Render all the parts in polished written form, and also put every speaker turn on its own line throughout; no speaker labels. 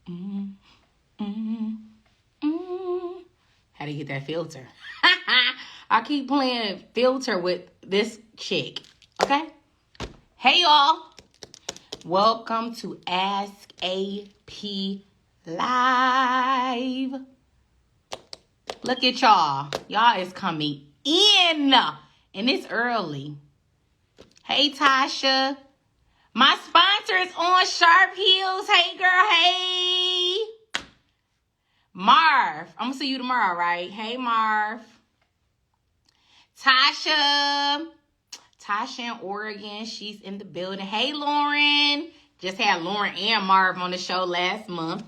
Mm, mm, mm. How to get that filter? I keep playing filter with this chick. Okay. Hey y'all. Welcome to Ask AP Live. Look at y'all. Y'all is coming in. And it's early. Hey Tasha. My sponsor is on Sharp Heels. Hey girl. Hey. Marv. I'm going to see you tomorrow, right? Hey Marv. Tasha in Oregon. She's in the building. Hey, Lauren. Just had Lauren and Marv on the show last month.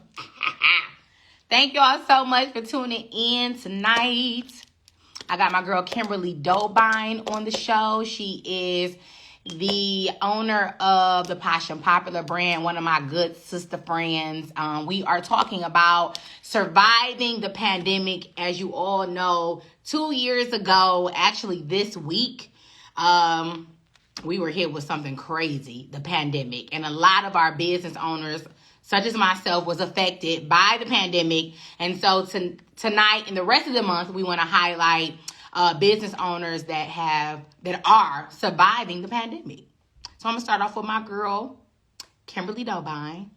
Thank y'all so much for tuning in tonight. I got my girl Kimberly Dobine on the show. She is the owner of the Posh and Popular Brand, one of my good sister friends. We are talking about surviving the pandemic. As you all know, 2 years ago, actually this week, we were hit with something crazy, the pandemic. And a lot of our business owners, such as myself, was affected by the pandemic. And so tonight and the rest of the month, we want to highlight business owners that are surviving the pandemic. So I'm going to start off with my girl, Kimberly Dobine.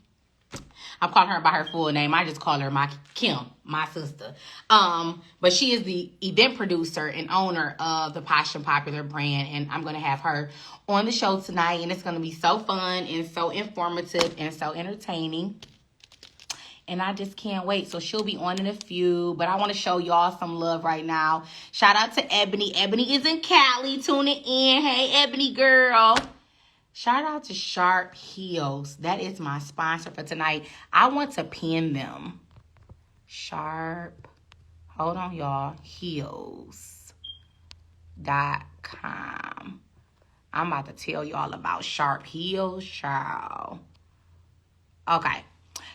I'm calling her by her full name. I just call her my Kim, my sister. But she is the event producer and owner of the Posh and Popular Brand. And I'm going to have her on the show tonight. And it's going to be so fun and so informative and so entertaining. And I just can't wait. So she'll be on in a few. But I want to show y'all some love right now. Shout out to Ebony. Ebony is in Cali tuning in. Hey, Ebony girl. Shout out to Sharp Heels. That is my sponsor for tonight. I want to pin them. Sharp. Hold on, y'all. Heels.com. I'm about to tell y'all about Sharp Heels, child. Okay.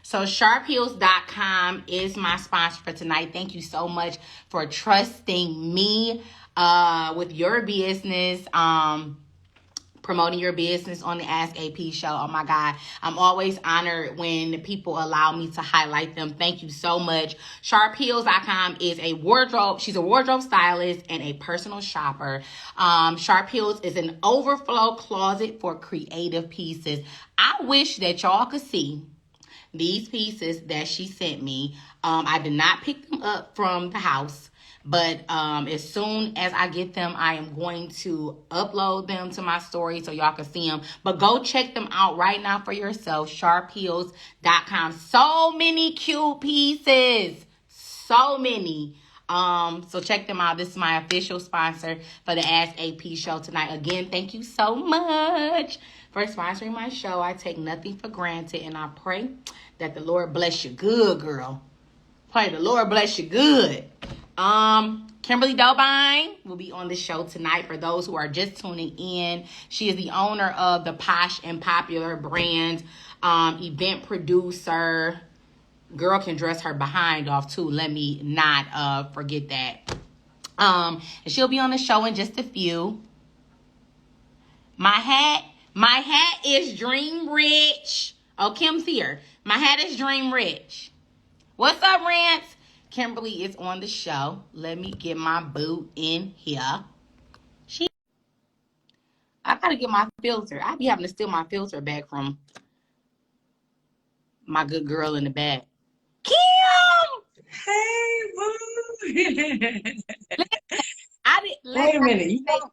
So sharpheels.com is my sponsor for tonight. Thank you so much for trusting me with your business. Promoting your business on the Ask AP show. Oh my God. I'm always honored when people allow me to highlight them. Thank you so much. Sharpheels.com is a wardrobe. She's a wardrobe stylist and a personal shopper. Sharp Heels is an overflow closet for creative pieces. I wish that y'all could see these pieces that she sent me. I did not pick them up from the house. But as soon as I get them, I am going to upload them to my story so y'all can see them. But go check them out right now for yourself. Sharpheels.com. So many cute pieces. So many. So check them out. This is my official sponsor for the Ask AP show tonight. Again, thank you so much for sponsoring my show. I take nothing for granted, and I pray that the Lord bless you good, girl. Pray the Lord bless you good. Kimberly Dobine will be on the show tonight. For those who are just tuning in, she is the owner of the Posh and Popular Brand, event producer. Girl can dress her behind off too. Let me not forget that. And she'll be on the show in just a few. My hat is Dream Rich. Oh, Kim's here. My hat is Dream Rich. What's up, Rance? Kimberly is on the show. Let me get my boo in here. I gotta get my filter. I be having to steal my filter back from my good girl in the back. Kim!
Hey, boo!
Wait
a minute. You know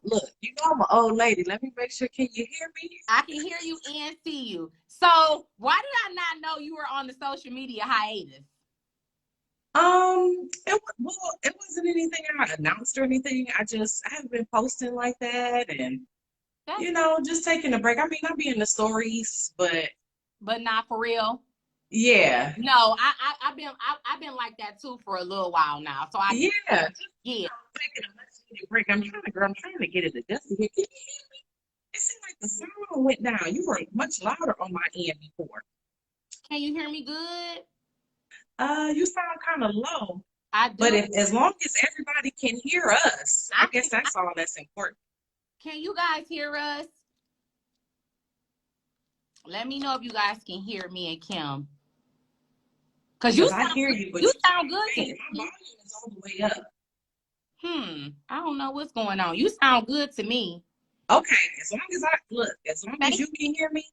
I'm an old lady. Let me make sure. Can you hear me?
I can hear you and see you. So why did I not know you were on the social media hiatus?
It wasn't anything I announced or anything. I haven't been posting like that, and just taking a break. I mean, I'll be in the stories, but
not for real.
Yeah.
No, I've been like that too for a little while now. So
yeah,
taking
a break. I'm trying to get it adjusted here. Can you hear me? It seemed like the sound went down. You were much louder on my end before.
Can you hear me good?
You sound kind of low.
I do.
But as long as everybody can hear us, I guess that's all that's important.
Can you guys hear us? Let me know if you guys can hear me and Kim. Cause
Because I hear you, but
you sound good to
my
me.
volume is all the way up.
I don't know what's going on. You sound good to me.
Okay, as long as you can hear me.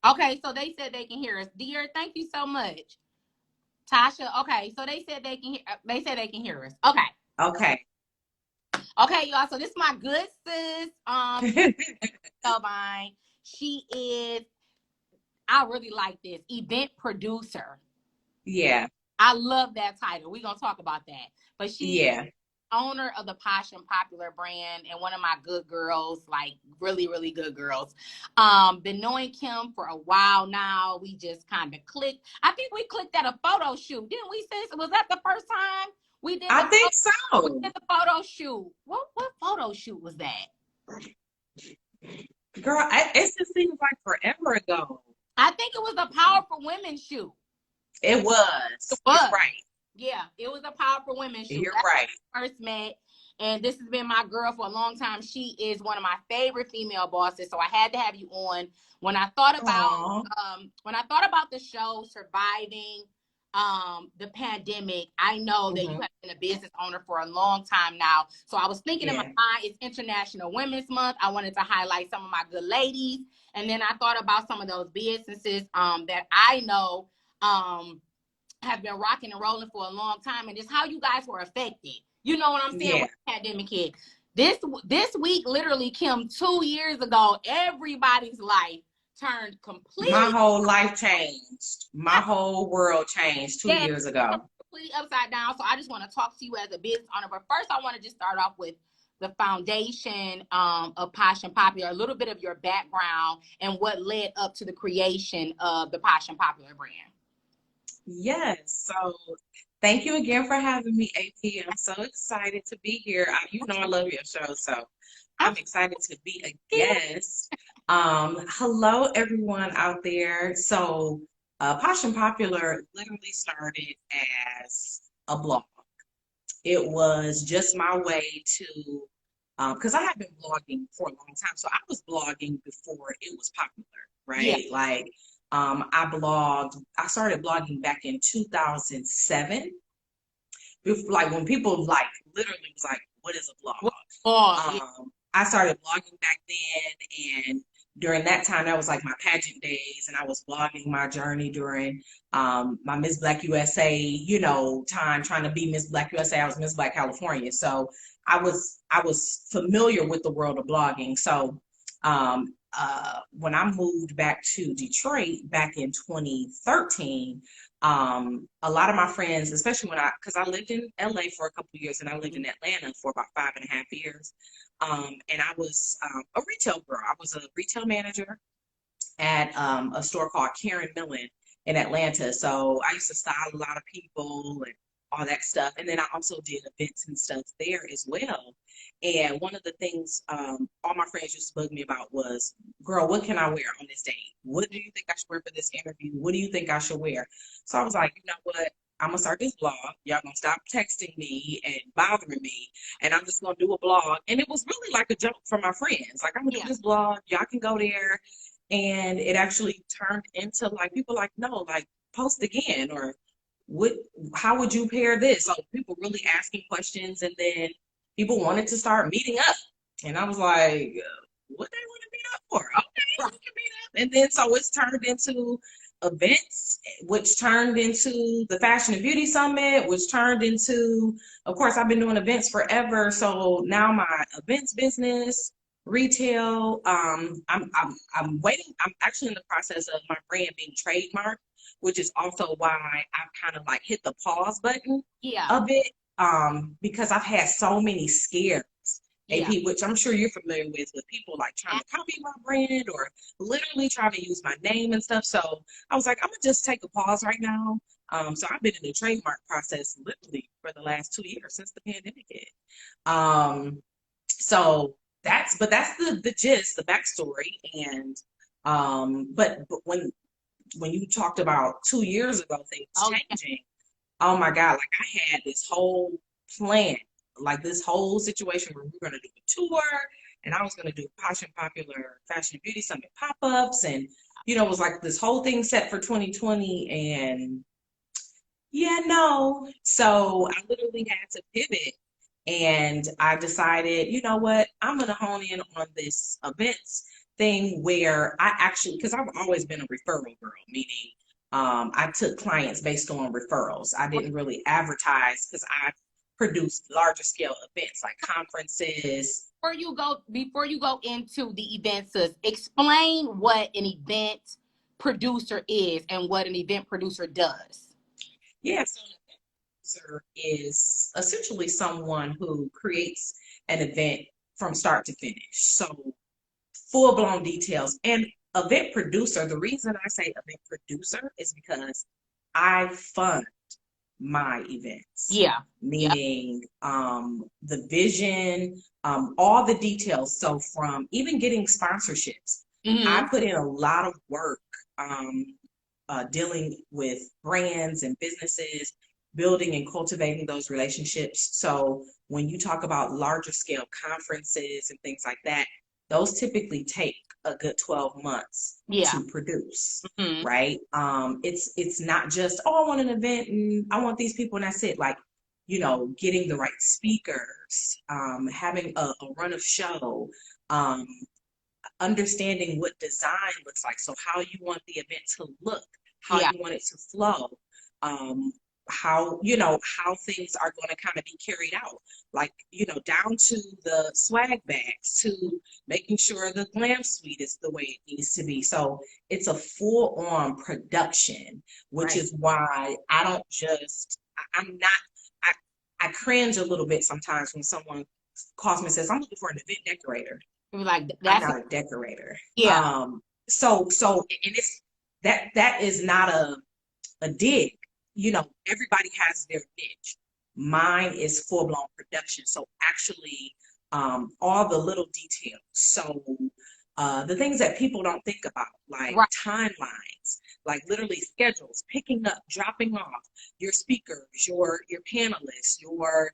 Okay, so they said they can hear us. Dear, thank you so much. Tasha, okay, so they said they can hear. They said they can hear us. Okay.
Okay.
Okay, y'all. So this is my good sis, Kimberly Dobine. She is. I really like this event producer.
Yeah.
I love that title. We're gonna talk about that. But she's
Yeah.
owner of the Posh and Popular Brand and one of my good girls, like really, really good girls. Been knowing Kim for a while now. We just kind of clicked. I think we clicked at a photo shoot, didn't we, sis? Was that the first time we did
I think so.
we did the photo shoot? What photo shoot was that?
Girl, it just seems like forever ago.
I think it was a Powerful Women shoot.
It was. You're right.
Yeah, it was a Powerful Women shoot.
You're right.
First met, and this has been my girl for a long time. She is one of my favorite female bosses, so I had to have you on. When I thought about the show surviving the pandemic, I know that you have been a business owner for a long time now. So I was thinking in my mind, it's International Women's Month. I wanted to highlight some of my good ladies, and then I thought about some of those businesses that I know have been rocking and rolling for a long time, and just how you guys were affected. You know what I'm saying?
Yeah.
With the pandemic hit. This week, literally, Kim, 2 years ago, everybody's life turned completely.
My whole life changed. My whole world changed 2 years ago.
Completely upside down. So I just want to talk to you as a business owner. But first, I want to just start off with the foundation of Posh and Popular, a little bit of your background and what led up to the creation of the Posh and Popular brand.
Yes. So thank you again for having me, AP. I'm so excited to be here. You know I love your show, so I'm excited to be a guest. Hello, everyone out there. So Posh and Popular literally started as a blog. It was just my way to, because I have been blogging for a long time. So I was blogging before it was popular, right?
Yeah.
Like, I started blogging back in 2007. Like when people like literally was like, what is a blog? I started blogging back then, and during that time, that was like my pageant days, and I was blogging my journey during my Miss Black USA, time trying to be Miss Black USA. I was Miss Black California, so I was familiar with the world of blogging. So when I moved back to Detroit back in 2013, a lot of my friends, especially because I lived in LA for a couple of years and I lived in Atlanta for about 5.5 years. And I was a retail girl. I was a retail manager at a store called Karen Millen in Atlanta. So I used to style a lot of people and all that stuff. And then I also did events and stuff there as well. And one of the things all my friends used to bug me about was, girl, what can I wear on this date? What do you think I should wear for this interview? What do you think I should wear? So I was like, you know what? I'm going to start this blog. Y'all going to stop texting me and bothering me. And I'm just going to do a blog. And it was really like a joke from my friends. Like, I'm going to do this blog. Y'all can go there. And it actually turned into like, people like, no, like post again, or how would you pair this? So people really asking questions, and then people wanted to start meeting up. And I was like, what they want to meet up for? Okay, we can meet up. And then so it's turned into events, which turned into the Fashion and Beauty Summit, which turned into, of course, I've been doing events forever. So now my events business, retail, I'm waiting. I'm actually in the process of my brand being trademarked, which is also why I've kind of like hit the pause button a bit, because I've had so many scares, AP, which I'm sure you're familiar with people like trying to copy my brand or literally trying to use my name and stuff. So I was like, I'm gonna just take a pause right now. So I've been in the trademark process literally for the last 2 years since the pandemic hit. So that's the gist, the backstory. And but when you talked about 2 years ago, things changing, oh my God, like I had this whole plan, like this whole situation where we were going to do a tour, and I was going to do Posh and Popular Fashion and Beauty Summit pop-ups, and it was like this whole thing set for 2020, and Yeah, no. So I literally had to pivot and I decided, you know what, I'm gonna hone in on this events thing where I actually, because I've always been a referral girl, meaning I took clients based on referrals. I didn't really advertise because I produced larger scale events like conferences.
Before you go into the events, explain what an event producer is and what an event producer does.
Yeah, so is essentially someone who creates an event from start to finish. So full blown details. And event producer, the reason I say event producer is because I fund my events,
Yeah.
meaning the vision, all the details. So from even getting sponsorships, I put in a lot of work um, dealing with brands and businesses, building and cultivating those relationships. So when you talk about larger scale conferences and things like that, those typically take a good 12 months to produce, right? It's not just, oh, I want an event and I want these people and that's it. Like, you know, getting the right speakers, having a run of show, um, understanding what design looks like. So how you want the event to look, how you want it to flow, um, how things are going to kind of be carried out, like, down to the swag bags, to making sure the glam suite is the way it needs to be. So it's a full on production, which is why I don't just, I'm not, I, I cringe a little bit sometimes when someone calls me and says, I'm looking for an event decorator.
Like
I'm
that's
not a decorator.
yeah.
So and it's that is not a dig. Everybody has their niche. Mine is full blown production. So actually, all the little details. So the things that people don't think about, like timelines, like literally schedules, picking up, dropping off your speakers, your panelists, your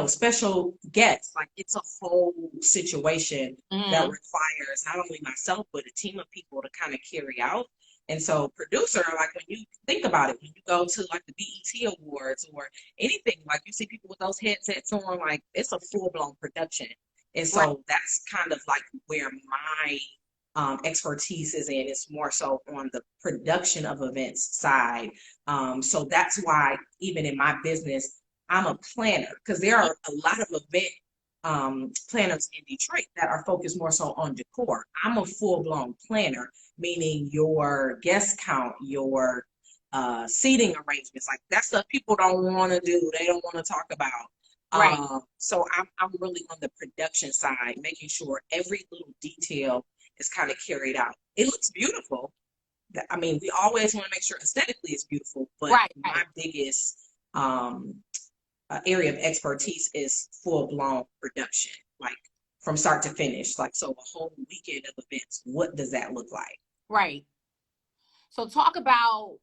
special guests. Like it's a whole situation that requires not only myself but a team of people to kind of carry out. And so producer, like when you think about it, when you go to like the BET Awards or anything, like you see people with those headsets on, like it's a full blown production. And so that's kind of like where my expertise is in. It's more so on the production of events side. So that's why even in my business, I'm a planner because there are a lot of event planners in Detroit that are focused more so on decor. I'm a full blown planner, meaning your guest count, your seating arrangements, like that stuff people don't want to do. They don't want to talk about. So I'm really on the production side, making sure every little detail is kind of carried out. It looks beautiful. I mean, we always want to make sure aesthetically it's beautiful, but my biggest area of expertise is full blown production, like from start to finish. Like, so a whole weekend of events, what does that look like?
Right. So talk about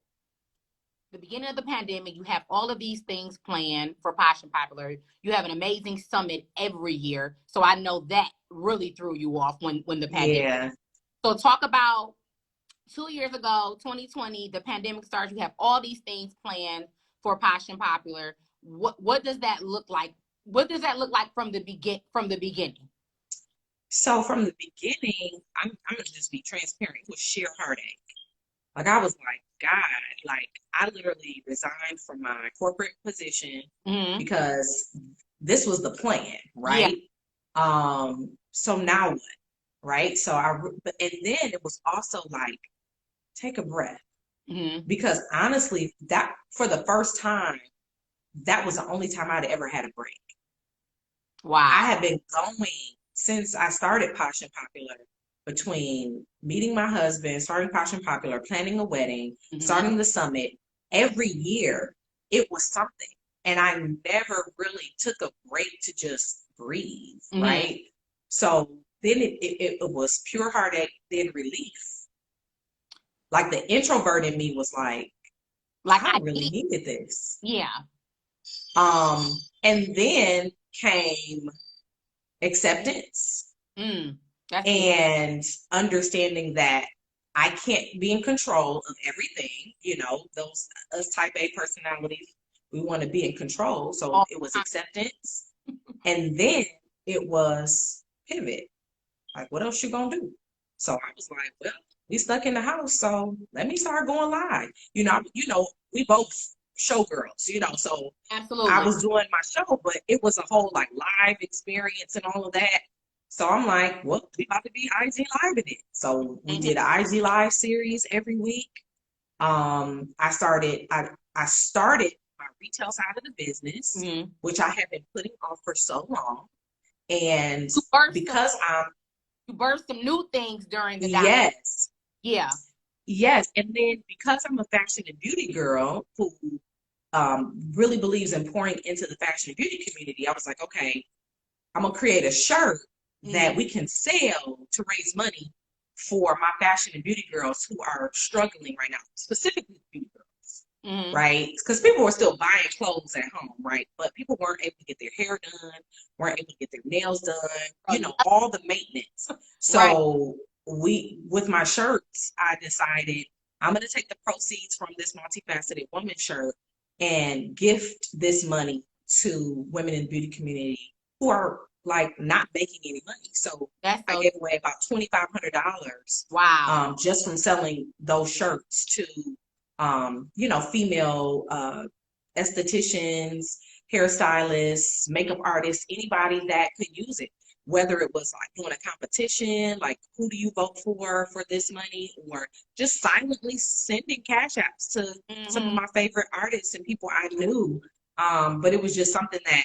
the beginning of the pandemic. You have all of these things planned for Posh and Popular. You have an amazing summit every year. So I know that really threw you off when the pandemic.
Yeah.
So talk about 2 years ago, 2020, the pandemic starts. You have all these things planned for Posh and Popular. What does that look like? What does that look like from the beginning?
So from the beginning, I'm gonna just be transparent. It was sheer heartache. Like I was like, God, like I literally resigned from my corporate position because this was the plan, right? So now what, right? And then it was also like, take a breath. Because honestly, that for the first time, that was the only time I'd ever had a break.
Wow.
I had been going since I started Posh and Popular, between meeting my husband, starting Posh and Popular, planning a wedding, starting the summit. Every year, it was something. And I never really took a break to just breathe, right? So then it was pure heartache, then relief. Like the introvert in me was like I really needed this.
Yeah.
And then came acceptance and understanding that I can't be in control of everything. You know, those us type A personalities, we want to be in control. So it was acceptance. And then it was pivot. Like, what else you gonna do? So I was like, well, we stuck in the house, so let me start going live. We both showgirls, so
Absolutely.
I was doing my show, but it was a whole like live experience and all of that. So I'm like, well, we about to be IG live in it. So we did an IG live series every week. I started my retail side of the business, which I have been putting off for so long. And because
you birthed some new things during the
yes.
Yeah.
Yes. And then because I'm a fashion and beauty girl who really believes in pouring into the fashion and beauty community, I was like, okay, I'm going to create a shirt that we can sell to raise money for my fashion and beauty girls who are struggling right now, specifically beauty girls. Right? Because people were still buying clothes at home, right? But people weren't able to get their hair done, weren't able to get their nails done, all the maintenance. So with my shirts, I decided I'm going to take the proceeds from this multifaceted woman shirt and gift this money to women in the beauty community who are like not making any money. So I gave away about $2,500.
Wow.
Just from selling those shirts to female estheticians, hairstylists, makeup artists, anybody that could use it. Whether it was like doing a competition, like who do you vote for this money, or just silently sending cash apps to some of my favorite artists and people I knew. But it was just something that,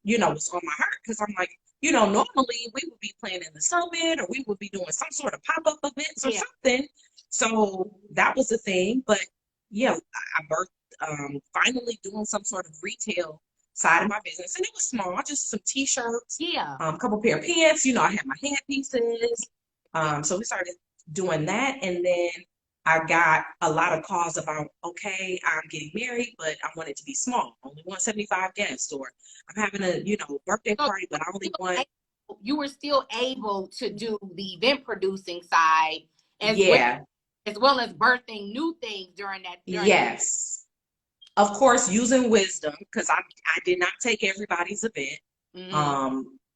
was on my heart because I'm like, normally we would be planning the summit or we would be doing some sort of pop-up events or something. So that was the thing. But yeah, I birthed finally doing some sort of retail side of my business. And it was small, just some t-shirts, a couple pair of pants, I had my hand pieces. So we started doing that. And then I got a lot of calls about, okay, I'm getting married, but I want it to be small, only 175 guests, or I'm having a, birthday party, but I only want.
You were still able to do the event producing side as well as birthing new things during that.
Yes. Of course, using wisdom, because I did not take everybody's event.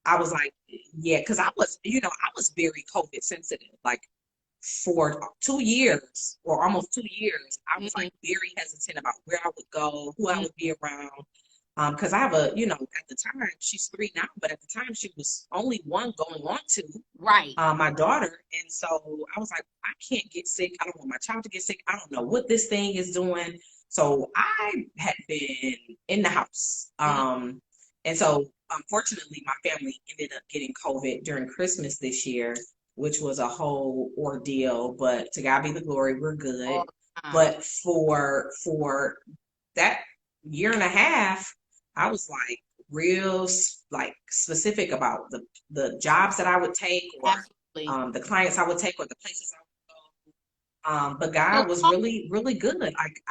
I was like, because I was, I was very COVID sensitive. Like, for 2 years or almost 2 years, I was like very hesitant about where I would go, who I would be around. Because I have at the time, she's 3 now, but at the time she was only 1 going on 2.
Right.
My daughter. And so I was like, I can't get sick. I don't want my child to get sick. I don't know what this thing is doing. So I had been in the house. And so unfortunately, my family ended up getting COVID during Christmas this year, which was a whole ordeal, but to God be the glory, we're good. But for that year and a half, I was like real like specific about the jobs that I would take, or the clients I would take, or the places I would go. But God was really, really good. Like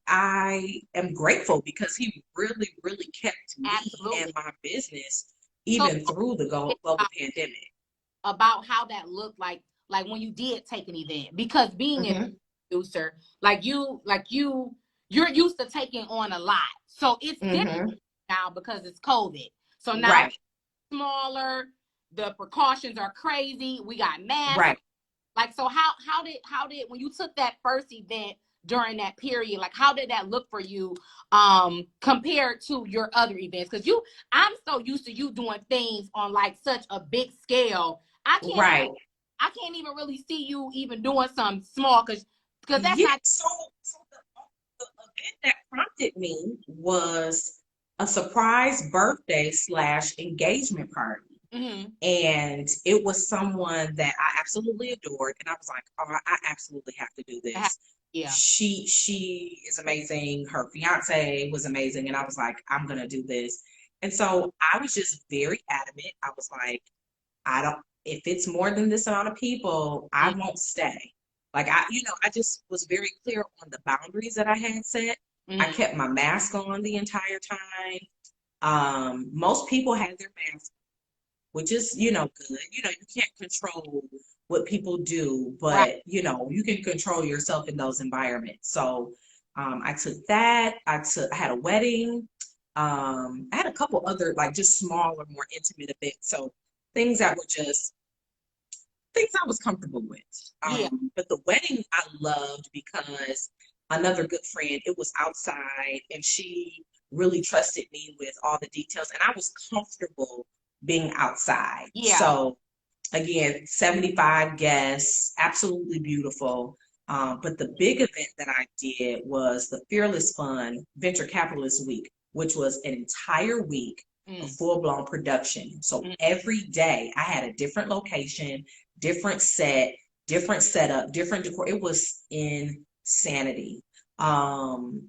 I am grateful because He really, really kept me and my business even through the global pandemic.
About how that looked like when you did take an event, because being a producer, you're used to taking on a lot, so it's different now because it's COVID. So now it's smaller, the precautions are crazy. We got masks. Like, so how did when you took that first event during that period, like how did that look for you compared to your other events? Because I'm so used to you doing things on like such a big scale. I can't even really see you even doing something small because that's not.
So the event that prompted me was a surprise birthday / engagement party. And it was someone that I absolutely adored, and I was like, oh, I absolutely have to do this. She is amazing. Her fiance was amazing, and I was like, I'm gonna do this. And so I was just very adamant. I was like, if it's more than this amount of people, I won't stay. Like I just was very clear on the boundaries that I had set. I kept my mask on the entire time. Most people had their mask, which is, good. You can't control what people do, but you know, you can control yourself in those environments. So I took that. I had a wedding. I had a couple other like just smaller, more intimate events. So things that were just things I was comfortable with. But the wedding I loved because another good friend, it was outside and she really trusted me with all the details and I was comfortable being outside. So again, 75 guests, absolutely beautiful. But the big event that I did was the Fearless Fund Venture Capitalist Week, which was an entire week of full-blown production. So every day I had a different location, different set, different setup, different decor. It was insanity. The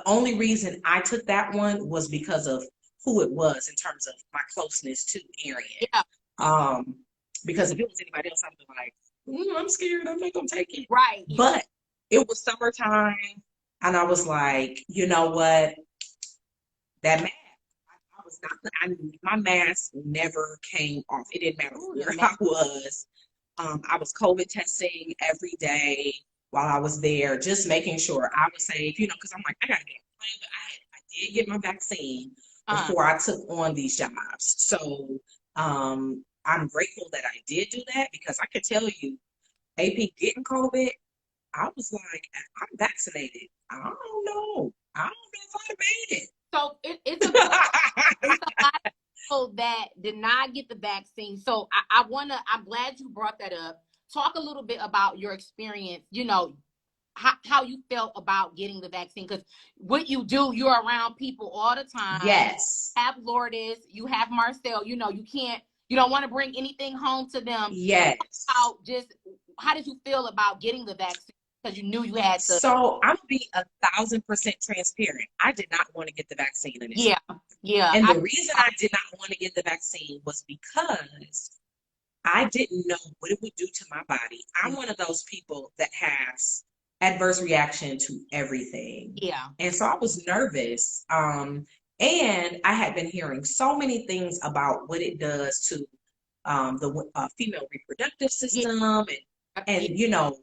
only reason I took that one was because of who it was in terms of my closeness to Arian. Because if it was anybody else, I'd be like, I'm scared. I'm not gonna take it. But it was summertime, and I was like, you know what? That mask, I was not. My mask never came off. It didn't matter where I was. I was COVID testing every day while I was there, just making sure I was safe. You know, because I'm like, I gotta get on a plane, but I did get my vaccine before I took on these jobs. So I'm grateful that I did do that because I can tell you, AP getting COVID, I was like, I'm vaccinated. I don't know. I don't know if I made it.
So it's a lot of people that did not get the vaccine. So I'm glad you brought that up. Talk a little bit about your experience, you know, how you felt about getting the vaccine. Because what you do, you're around people all the time.
Yes.
You have Lourdes, you have Marcel, you know, you don't want to bring anything home to them.
Yes.
How did you feel about getting the vaccine? Because you knew you had to.
So I'm being 1,000% transparent. I did not want to get the vaccine initially.
Yeah.
And the reason I did not want to get the vaccine was because I didn't know what it would do to my body. I'm one of those people that has adverse reaction to everything. And so I was nervous. And I had been hearing so many things about what it does to the female reproductive system. And you know,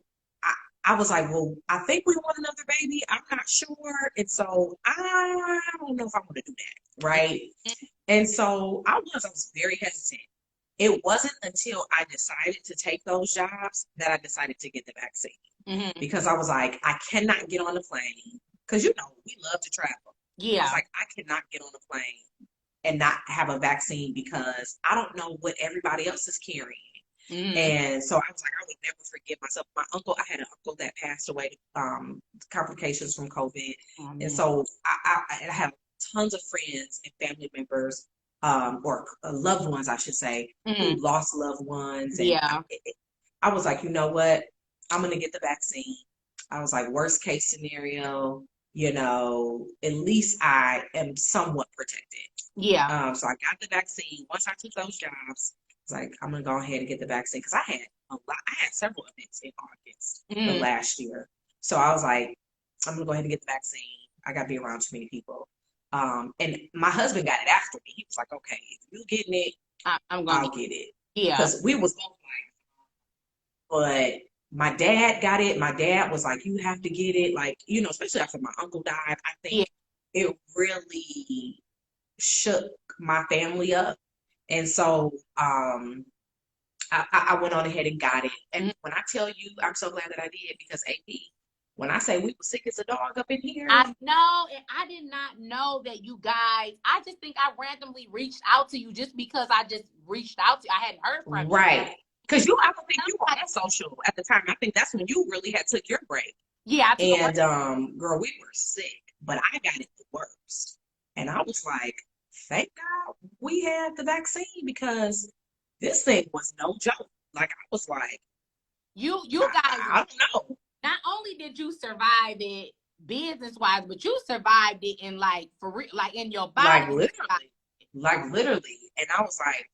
I was like, well, I think we want another baby. I'm not sure. And so I don't know if I want to do that. Right. And so I was very hesitant. It wasn't until I decided to take those jobs that I decided to get the vaccine. Because I was like, I cannot get on the plane. Because, you know, we love to travel. I was like, I cannot get on the plane and not have a vaccine because I don't know what everybody else is carrying. And so I was like, I would never forgive myself. I had an uncle that passed away, complications from COVID. And so I have tons of friends and family members, or loved ones, I should say, who lost loved ones. And I was like, you know what? I'm going to get the vaccine. I was like, worst case scenario, you know, at least I am somewhat protected. So I got the vaccine. Once I took those jobs, like, I'm gonna go ahead and get the vaccine because I had several events in August of last year. So I was like, I'm gonna go ahead and get the vaccine. I gotta be around too many people. And my husband got it after me. He was like, okay, if you getting it, I'll get it. Because we was both like, but my dad got it. My dad was like, you have to get it. Like, you know, especially after my uncle died, I think it really shook my family up. And so I went on ahead and got it. And when I tell you, I'm so glad that I did because AP, when I say we were sick as a dog up in here.
I know, and I did not know that you guys, I just think I randomly reached out to you just because I just reached out to you. I hadn't heard from you.
Right. Because I don't think you were on social at the time. I think that's when you really had took your break. And girl, we were sick, but I got it the worst. And I was like, thank God we had the vaccine because this thing was no joke. Like I was like,
you guys,
I don't know.
Not only did you survive it business wise, but you survived it in like for real, like in your body,
like literally. And I was like,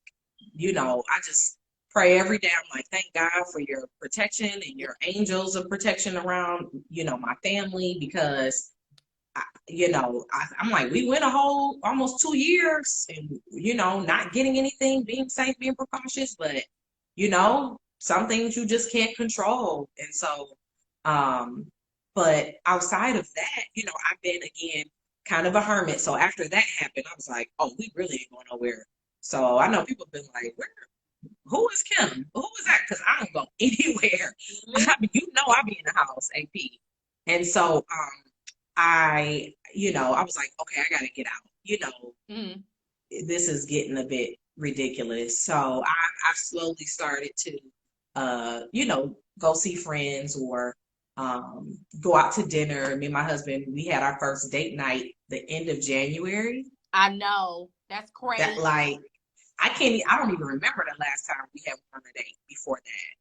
you know, I just pray every day. I'm like, thank God for your protection and your angels of protection around, you know, my family because. You know, I'm like, we went a whole almost 2 years and, you know, not getting anything, being safe, being precautious. But, you know, some things you just can't control. And so, but outside of that, I've been again kind of a hermit. So after that happened, I was like, oh, we really ain't going nowhere. So I know people have been like, who is Kim? Who is that? Because I don't go anywhere. I mean, I'll be in the house, AP. And so I was like, okay, I gotta get out.
Mm.
This is getting a bit ridiculous. So I slowly started to go see friends or go out to dinner. Me and my husband, we had our first date night the end of January.
I know. That's crazy.
That I don't even remember the last time we had one on a date before that.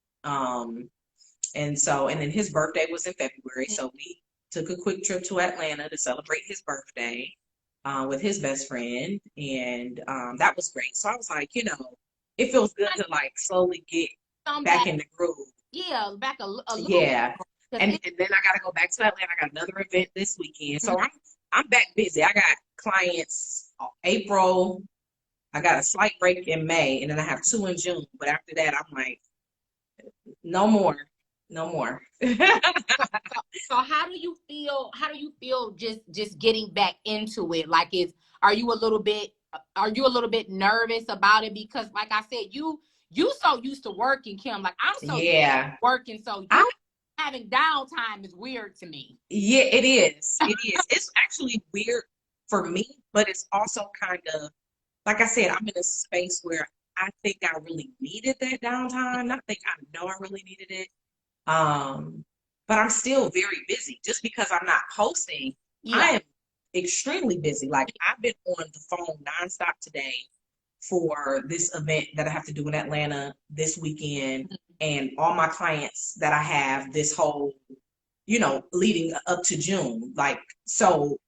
And then his birthday was in February, so we took a quick trip to Atlanta to celebrate his birthday with his best friend, and that was great. So I was like, it feels good to like slowly get back in the groove.
Yeah, back a little.
Yeah, and then I got to go back to Atlanta. I got another event this weekend, so I'm back busy. I got clients April. I got a slight break in May, and then I have 2 in June. But after that, I'm like, no more.
So how do you feel? How do you feel just getting back into it? Like, are you a little bit nervous about it? Because like I said, you so used to working, Kim. Like I'm so used to working, so having downtime is weird to me.
Yeah, it is. It is. It's actually weird for me, but it's also kind of, like I said, I'm in a space where I think I really needed that downtime. I know I really needed it. But I'm still very busy. Just because I'm not posting, I am extremely busy. Like I've been on the phone nonstop today for this event that I have to do in Atlanta this weekend, and all my clients that I have this whole, leading up to June. Like, so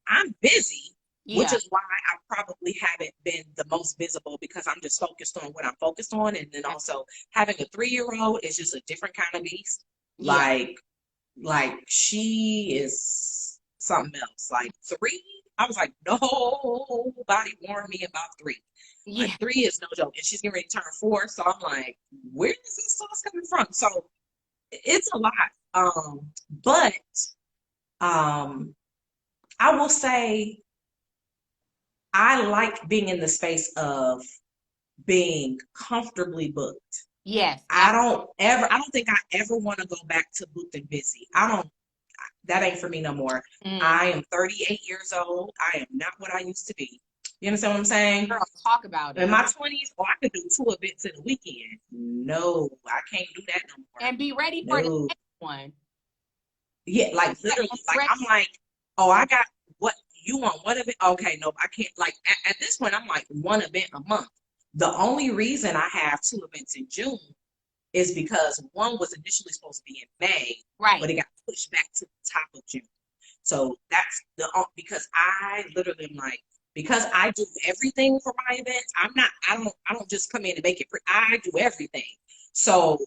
I'm busy. Which is why I probably haven't been the most visible, because I'm just focused on what I'm focused on. And then also having a 3-year-old is just a different kind of beast. Yeah. Like she is something else. Like 3, I was like, nobody warned me about 3. Yeah. Like 3 is no joke. And she's getting ready to turn 4. So I'm like, where is this sauce coming from? So it's a lot. But I will say, I like being in the space of being comfortably booked.
Yes.
I don't think I ever want to go back to booked and busy. That ain't for me no more. I am 38 years old. I am not what I used to be. You understand what I'm saying?
Girl, talk about it.
In my 20s, I could do 2 events in a weekend. No, I can't do that no more.
And be ready for the next one.
Yeah, like literally, like I'm like, oh, I got what you want, one event? Okay, no, I can't. Like at this point, I'm like 1 event a month. The only reason I have 2 events in June is because one was initially supposed to be in May,
right?
But it got pushed back to the top of June. So that's because I literally am like, because I do everything for my events. I don't just come in and make it free. I do everything. So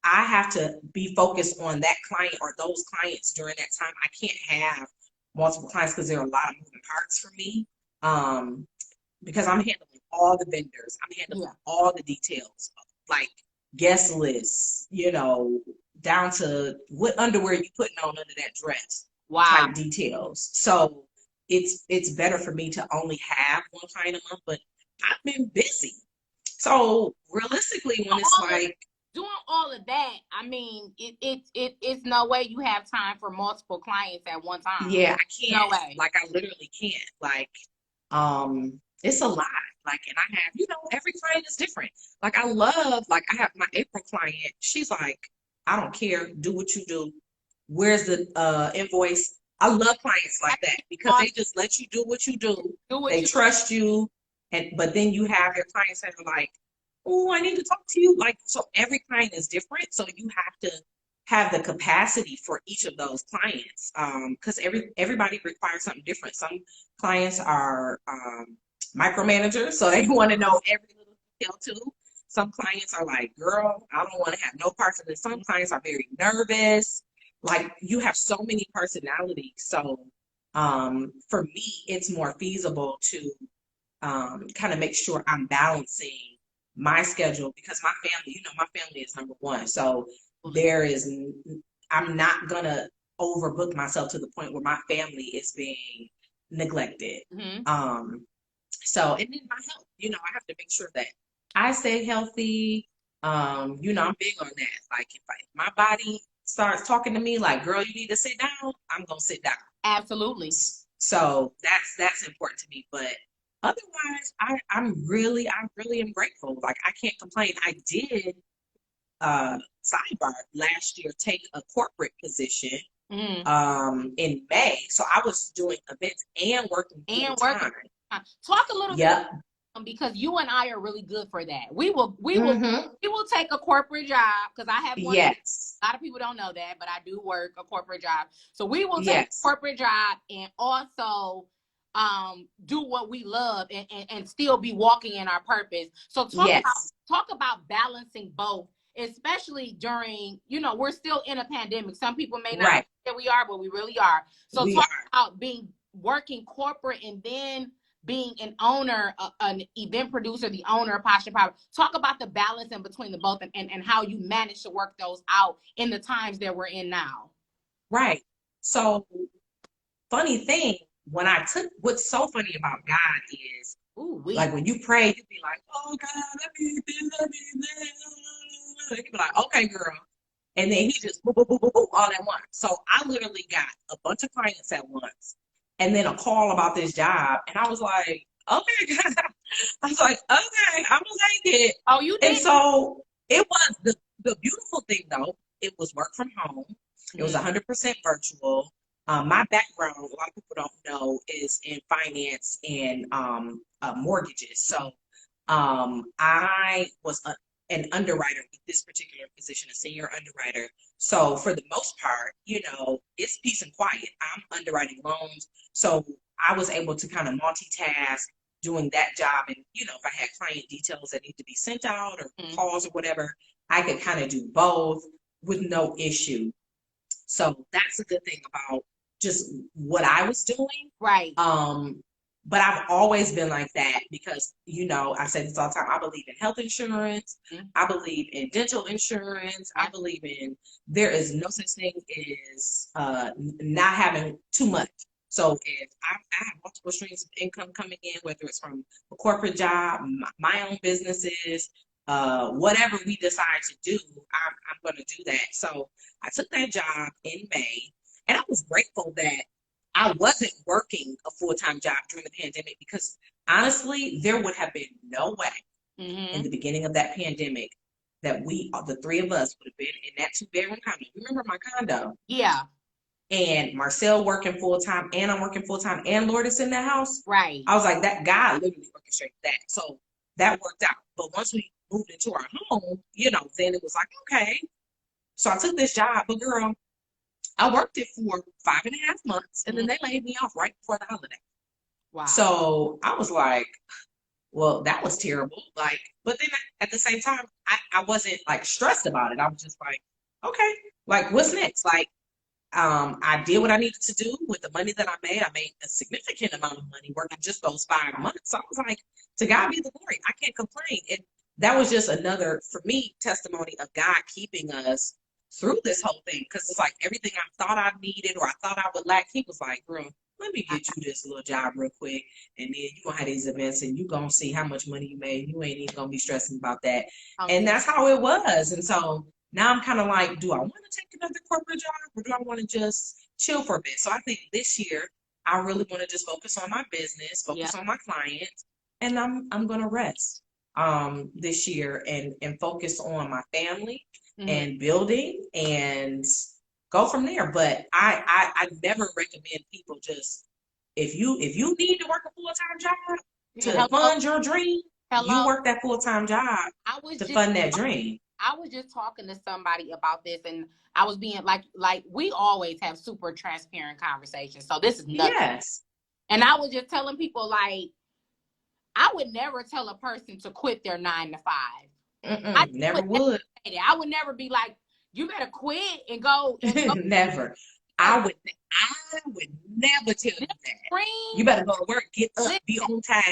I have to be focused on that client or those clients during that time. I can't have multiple clients because there are a lot of moving parts for me. Because I'm handling all the vendors, I'm handling all the details, like guest lists, down to what underwear you putting on under that dress, type details. So it's better for me to only have 1 client a month, but I've been busy. So realistically, when it's like
doing all of that, I mean, it's no way you have time for multiple clients at one time.
Yeah, I can't.
No way.
Like I literally can't. Like, it's a lot. Like, and I have, every client is different. Like I love, like I have my April client. She's like, I don't care. Do what you do. Where's the invoice? I love clients like that because they just let you do what you do. They trust you. But then you have your clients that are like, oh, I need to talk to you. Like, so every client is different. So you have to have the capacity for each of those clients. Because everybody requires something different. Some clients are micromanagers, so they want to know every little detail too. Some clients are like, girl, I don't want to have no parts of this. Some clients are very nervous. Like, you have so many personalities. So for me, it's more feasible to kind of make sure I'm balancing my schedule, because my family, my family is number one. So I'm not gonna overbook myself to the point where my family is being neglected. So, and then my health, I have to make sure that I stay healthy. I'm big on that. Like if my body starts talking to me like, girl, you need to sit down, I'm gonna sit down.
Absolutely.
So that's important to me. But otherwise, I really am grateful. Like I can't complain. I did sidebar last year take a corporate position in May. So I was doing events and working full time.
Talk a little bit, because you and I are really good for that. We will take a corporate job, because I have one.
Yes.
A lot of people don't know that, but I do work a corporate job. So we will take a corporate job and also do what we love and still be walking in our purpose. So talk about balancing both, especially during, we're still in a pandemic. Some people may not think that we are, but we really are. So about working corporate and then being an owner, an event producer, the owner of Posh and Popular. Talk about the balance in between the both and how you manage to work those out in the times that we're in now.
Right. So, funny thing, what's so funny about God is, like when you pray, you be like, oh God, let me this. You be like, okay, girl. And then he just boop, boop, boop, boop, boop, all at once. So I literally got a bunch of clients at once. And then a call about this job. And I was like, okay, God. I was like, okay, I'm going to take it.
Oh, you did?
And so it was the beautiful thing, though. It was work from home. It was 100% virtual. My background, a lot of people don't know, is in finance and mortgages. So I was an underwriter with this particular position, a senior underwriter. So for the most part, it's peace and quiet. I'm underwriting loans. So I was able to kind of multitask doing that job. And, if I had client details that need to be sent out or calls or whatever, I could kind of do both with no issue. So that's a good thing about just what I was doing.
Right.
But I've always been like that because, I say this all the time. I believe in health insurance. I believe in dental insurance. I believe there is no such thing as not having too much. So if I have multiple streams of income coming in, whether it's from a corporate job, my own businesses, whatever we decide to do, I'm going to do that. So I took that job in May, and I was grateful that I wasn't working a full-time job during the pandemic, because honestly, there would have been no way in the beginning of that pandemic that the three of us, would have been in that 2-bedroom condo. You remember my condo?
Yeah.
And Marcel working full-time, and I'm working full-time, and Lourdes in the house.
Right.
I was like, that guy literally orchestrated that. So that worked out. But once we moved into our home, then it was like, okay. So I took this job, but girl, I worked it for 5.5 months, and then they laid me off right before the holiday.
Wow.
So I was like, well, that was terrible. Like, but then at the same time, I wasn't like stressed about it. I was just like, okay, like what's next? Like, I did what I needed to do with the money that I made. I made a significant amount of money working just those 5 months. So I was like, to God be the glory. I can't complain. And that was just another, for me, testimony of God keeping us through this whole thing. Because it's like everything I thought I needed or I thought I would lack, he was like, girl, let me get you this little job real quick. And then you're going to have these events and you're going to see how much money you made. You ain't even going to be stressing about that. Okay. And that's how it was. And so now I'm kind of like, do I want to take another corporate job or do I want to just chill for a bit? So I think this year, I really want to just focus on my business, focus on my clients, and I'm going to rest this year and focus on my family and building and go from there. But I never recommend people just, if you need to work a full-time job to fund your dream, you work that full-time job to fund that dream.
I was just talking to somebody about this, and I was being like we always have super transparent conversations. So this is nothing.
Yes.
And I was just telling people, like, I would never tell a person to quit their 9 to 5.
I never would.
I would never be like, you better quit and go.
Never. I would never tell you that. You better go to work, get up, be on time.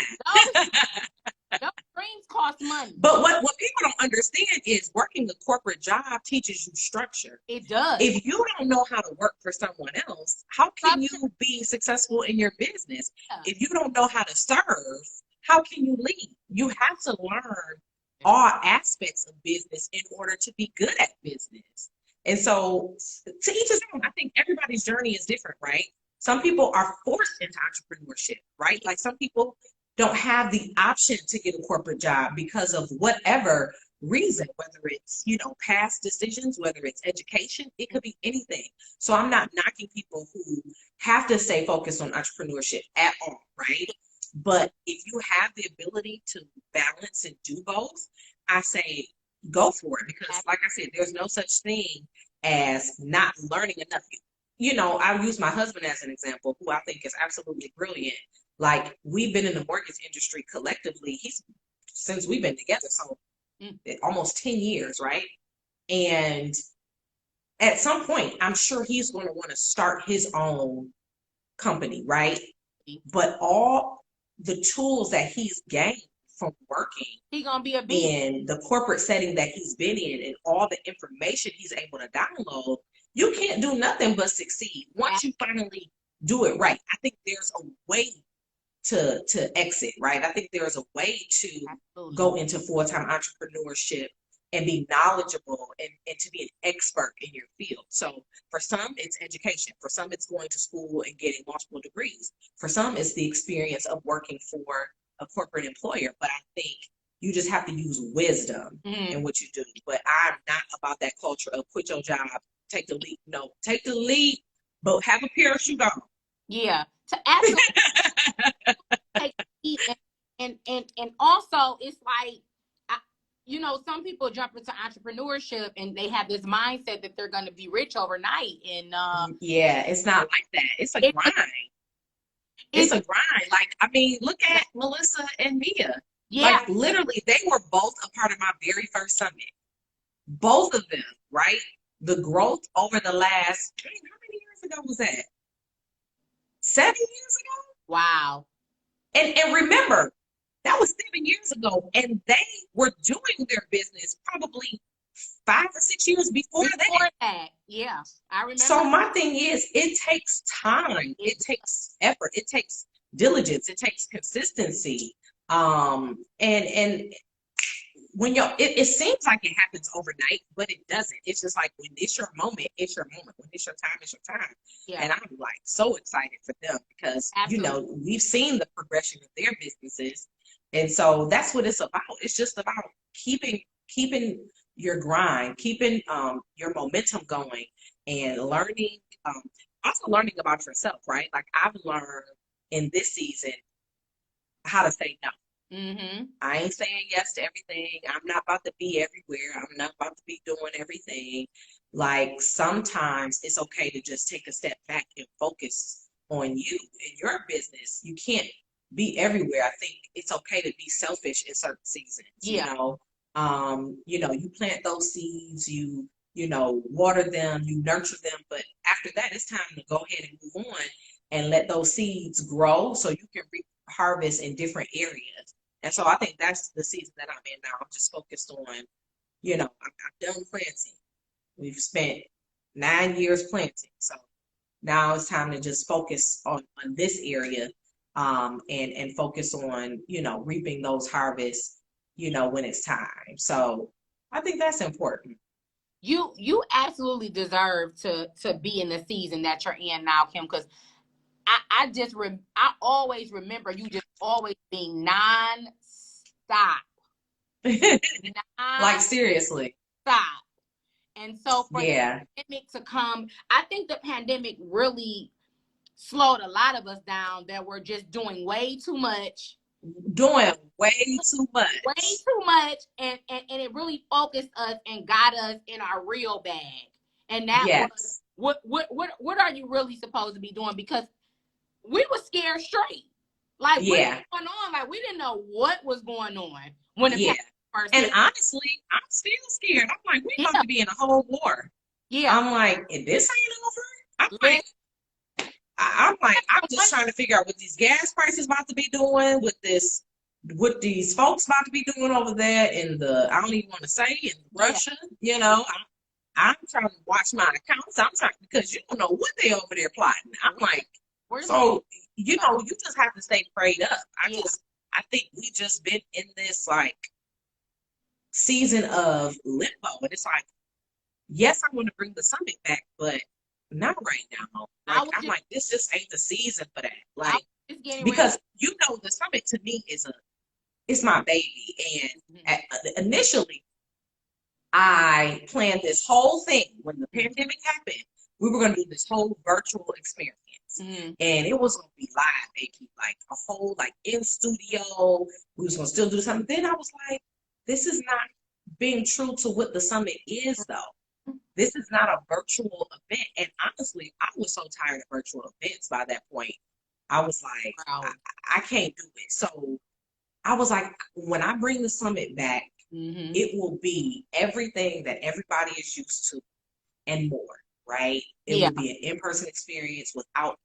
Those dreams cost money.
But what people don't understand is working a corporate job teaches you structure.
It does.
If you don't know how to work for someone else, how can you be successful in your business? Yeah. If you don't know how to serve, how can you lead? You have to learn all aspects of business in order to be good at business. And so to each his own, I think everybody's journey is different, right? Some people are forced into entrepreneurship, right? Like some people don't have the option to get a corporate job because of whatever reason, whether it's, past decisions, whether it's education, it could be anything. So I'm not knocking people who have to stay focused on entrepreneurship at all, right? But if you have the ability to balance and do both, I say go for it, because like I said, there's no such thing as not learning enough. I'll use my husband as an example, who I think is absolutely brilliant. Like, we've been in the mortgage industry collectively since we've been together, so almost 10 years, right? And at some point, I'm sure he's going to want to start his own company, right? But all the tools that he's gained from working in the corporate setting that he's been in, and all the information he's able to download, you can't do nothing but succeed once you finally do it right. I think there's a way to exit, right? I think there's a way to go into full-time entrepreneurship and be knowledgeable and to be an expert in your field. So for some, it's education. For some, it's going to school and getting multiple degrees. For some, it's the experience of working for a corporate employer. But I think you just have to use wisdom in what you do. But I'm not about that culture of quit your job, take the leap. No, take the leap, but have a parachute on.
Yeah, to absolutely take the leap. And also, it's like, some people jump into entrepreneurship and they have this mindset that they're going to be rich overnight. And
yeah, it's not like that. It's a grind. It's a grind. Like, I mean, look at Melissa and Mia. Yeah. Like, literally, they were both a part of my very first summit. Both of them, right? The growth over the last, how many years ago was that? 7 years ago?
Wow.
And remember, that was 7 years ago, and they were doing their business probably 5 or 6 years before that.
Yeah, I remember.
So my thing is, it takes time. It takes effort. It takes diligence. It takes consistency. And when it seems like it happens overnight, but it doesn't. It's just like, when it's your moment, it's your moment. When it's your time, it's your time. Yeah. And I'm like so excited for them because, we've seen the progression of their businesses. And so that's what it's about. It's just about keeping your grind, keeping your momentum going, and learning, also learning about yourself, right? Like, I've learned in this season how to say no. Mm-hmm. I ain't saying yes to everything. I'm not about to be everywhere. I'm not about to be doing everything. Like, sometimes it's okay to just take a step back and focus on you and your business. You can't be everywhere. I think it's okay to be selfish in certain seasons. Yeah. You plant those seeds, you water them, you nurture them, but after that, it's time to go ahead and move on and let those seeds grow so you can harvest in different areas. And so I think that's the season that I'm in now. I'm just focused on, I've done planting. We've spent 9 years planting. So now it's time to just focus on this area, and focus on, reaping those harvests, when it's time. So I think that's important.
You absolutely deserve to be in the season that you're in now, Kim, because I always remember you just always being non-stop.
Like, seriously.
Stop. And so for the pandemic to come, I think the pandemic really slowed a lot of us down that were just doing way too much.
Doing way too much.
Way too much. And it really focused us and got us in our real bag. And that was, what are you really supposed to be doing? Because we were scared straight. Like, what was going on? Like, we didn't know what was going on when the first
hit. And honestly, I'm still scared. I'm like, we're about to be in a whole war. Yeah. I'm like, if this ain't over, I'm just trying to figure out what these gas prices about to be doing, with this what these folks about to be doing over there in the, I don't even want to say, in Russia, you know, I'm trying to watch my accounts. I'm trying, because you don't know what they over there plotting. I'm like, so, you know, you just have to stay prayed up. I think we just been in this like season of limbo. And it's like, yes, I want to bring the summit back, but not right now. Like, I'm like, this just ain't the season for that. Like, because you know, the summit to me it's my baby. And initially, I planned this whole thing when the pandemic happened. We were going to do this whole virtual experience. And it was going to be live, Aki, like a whole, like in studio. We was going to still do something. Then I was like, this is not being true to what the summit is, though. This is not a virtual event. And honestly, I was so tired of virtual events by that point. I was like, I can't do it. So I was like, when I bring the summit back, it will be everything that everybody is used to and more, right? It will be an in-person experience without